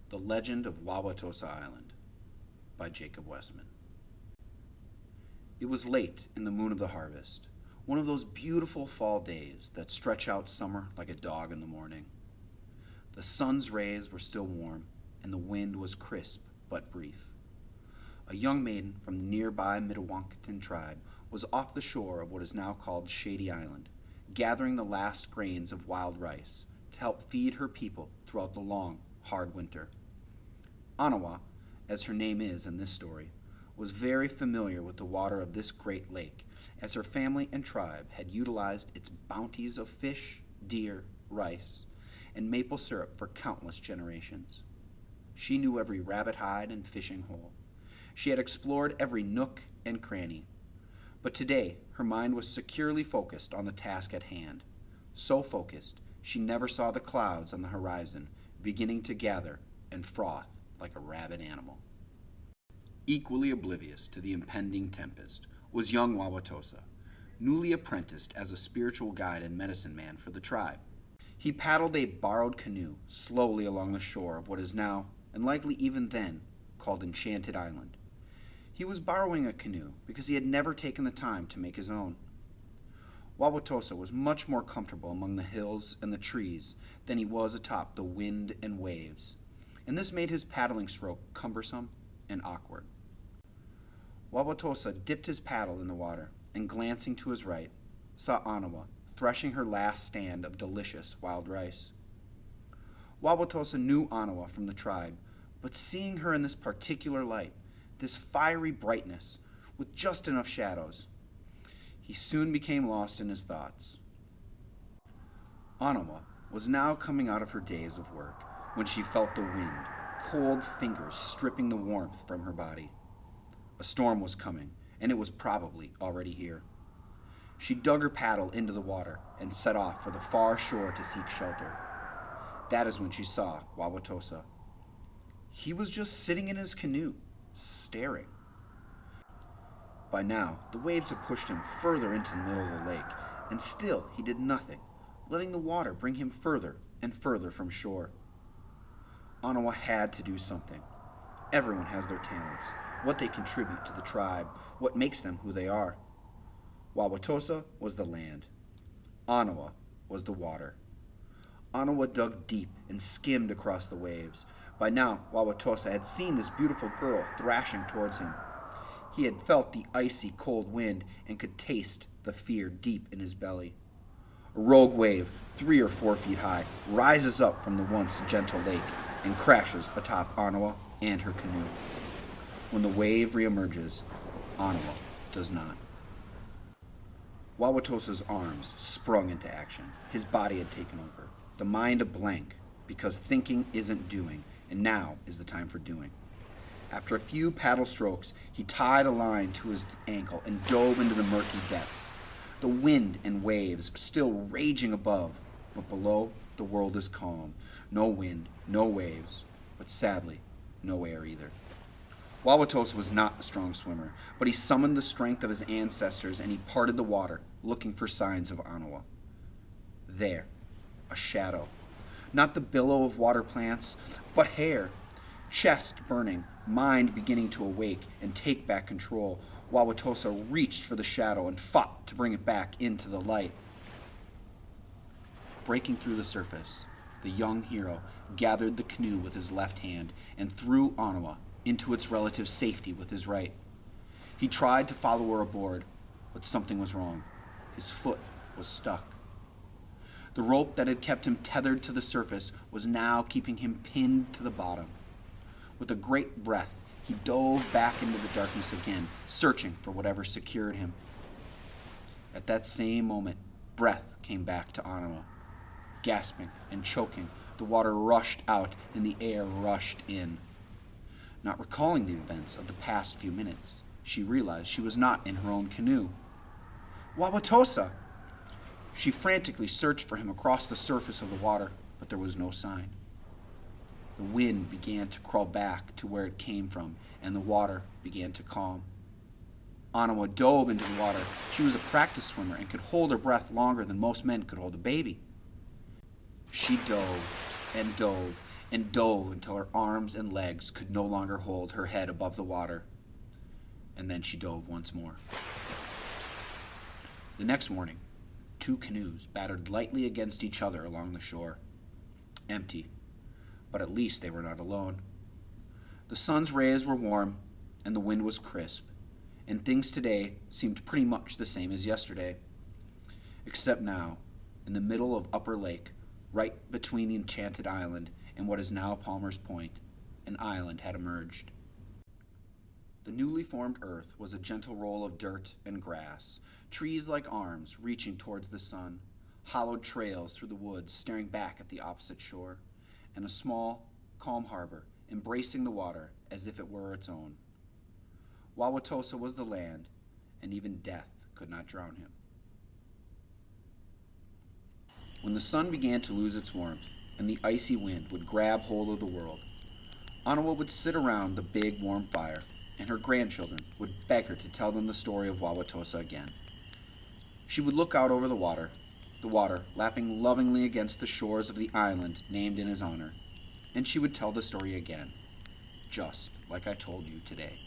The Legend of Wawatosa Island by Jacob Westman. It was late in the moon of the harvest, one of those beautiful fall days that stretch out summer like a dog in the morning. The sun's rays were still warm, and the wind was crisp but brief. A young maiden from the nearby Minnetonka tribe was off the shore of what is now called Shady Island, gathering the last grains of wild rice to help feed her people throughout the long, hard winter. Anawa, as her name is in this story, was very familiar with the water of this great lake, as her family and tribe had utilized its bounties of fish, deer, rice, and maple syrup for countless generations. She knew every rabbit hide and fishing hole. She had explored every nook and cranny. But today, her mind was securely focused on the task at hand. So focused, she never saw the clouds on the horizon beginning to gather and froth like a rabid animal. Equally oblivious to the impending tempest was young Wawatosa, newly apprenticed as a spiritual guide and medicine man for the tribe. He paddled a borrowed canoe slowly along the shore of what is now, and likely even then, called Enchanted Island. He was borrowing a canoe because he had never taken the time to make his own. Wawatosa was much more comfortable among the hills and the trees than he was atop the wind and waves, and this made his paddling stroke cumbersome and awkward. Wawatosa dipped his paddle in the water and, glancing to his right, saw Anawa threshing her last stand of delicious wild rice. Wawatosa knew Anawa from the tribe, but seeing her in this particular light, this fiery brightness, with just enough shadows, he soon became lost in his thoughts. Anawa was now coming out of her days of work when she felt the wind, cold fingers stripping the warmth from her body. A storm was coming, and it was probably already here. She dug her paddle into the water and set off for the far shore to seek shelter. That is when she saw Wawatosa. He was just sitting in his canoe, staring. By now, the waves had pushed him further into the middle of the lake, and still he did nothing, letting the water bring him further and further from shore. Anawa had to do something. Everyone has their talents, what they contribute to the tribe, what makes them who they are. Wawatosa was the land. Anawa was the water. Anawa dug deep and skimmed across the waves. By now, Wawatosa had seen this beautiful girl thrashing towards him. He had felt the icy cold wind and could taste the fear deep in his belly. A rogue wave, 3 or 4 feet high, rises up from the once gentle lake and crashes atop Anawa and her canoe. When the wave reemerges, Anawa does not. Wawatosa's arms sprung into action. His body had taken over, the mind a blank, because thinking isn't doing, and now is the time for doing. After a few paddle strokes, he tied a line to his ankle and dove into the murky depths. The wind and waves are still raging above, but below the world is calm. No wind, no waves, but sadly, no air either. Wawatosa was not a strong swimmer, but he summoned the strength of his ancestors and he parted the water, looking for signs of Anawa. There, a shadow. Not the billow of water plants, but hair. Chest burning, mind beginning to awake and take back control. Wawatosa reached for the shadow and fought to bring it back into the light. Breaking through the surface, the young hero gathered the canoe with his left hand and threw Anawa into its relative safety with his right. He tried to follow her aboard, but something was wrong. His foot was stuck. The rope that had kept him tethered to the surface was now keeping him pinned to the bottom. With a great breath, he dove back into the darkness again, searching for whatever secured him. At that same moment, breath came back to Anawa. Gasping and choking, the water rushed out and the air rushed in. Not recalling the events of the past few minutes, she realized she was not in her own canoe. Wawatosa! She frantically searched for him across the surface of the water, but there was no sign. The wind began to crawl back to where it came from, and the water began to calm. Anawa dove into the water. She was a practice swimmer and could hold her breath longer than most men could hold a baby. She dove and dove and dove until her arms and legs could no longer hold her head above the water. And then she dove once more. The next morning, 2 canoes battered lightly against each other along the shore. Empty, but at least they were not alone. The sun's rays were warm, and the wind was crisp, and things today seemed pretty much the same as yesterday. Except now, in the middle of Upper Lake, right between the Enchanted Island and what is now Palmer's Point, an island had emerged. The newly formed earth was a gentle roll of dirt and grass, trees like arms reaching towards the sun, hollowed trails through the woods staring back at the opposite shore, and a small, calm harbor embracing the water as if it were its own. Wawatosa was the land, and even death could not drown him. When the sun began to lose its warmth and the icy wind would grab hold of the world, Anawa would sit around the big warm fire, and her grandchildren would beg her to tell them the story of Wawatosa again. She would look out over the water lapping lovingly against the shores of the island named in his honor, and she would tell the story again, just like I told you today.